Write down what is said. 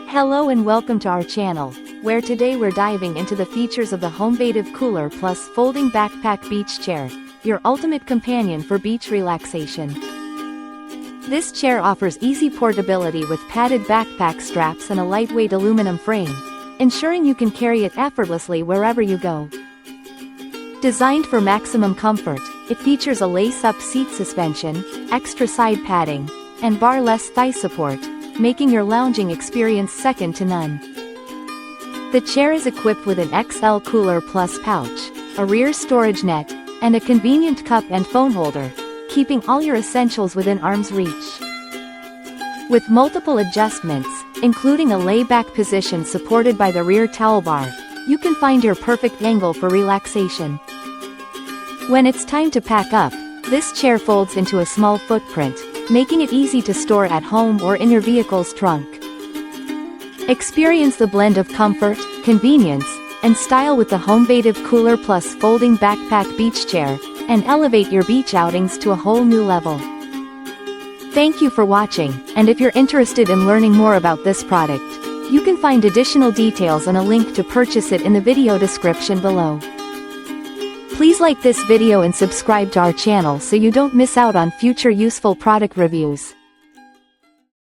Hello and welcome to our channel, where today we're diving into the features of the Homevative Cooler Plus Folding Backpack Beach Chair, your ultimate companion for beach relaxation. This chair offers easy portability with padded backpack straps and a lightweight aluminum frame, ensuring you can carry it effortlessly wherever you go. Designed for maximum comfort, it features a lace-up seat suspension, extra side padding, and bar-less thigh support, making your lounging experience second to none. The chair is equipped with an XL Cooler Plus pouch, a rear storage net, and a convenient cup and phone holder, keeping all your essentials within arm's reach. With multiple adjustments, including a lay-back position supported by the rear towel bar, you can find your perfect angle for relaxation. When it's time to pack up, this chair folds into a small footprint, making it easy to store at home or in your vehicle's trunk. Experience the blend of comfort, convenience, and style with the Homevative Cooler Plus Folding Backpack Beach Chair, and elevate your beach outings to a whole new level. Thank you for watching, and if you're interested in learning more about this product, you can find additional details and a link to purchase it in the video description below. Please like this video and subscribe to our channel so you don't miss out on future useful product reviews.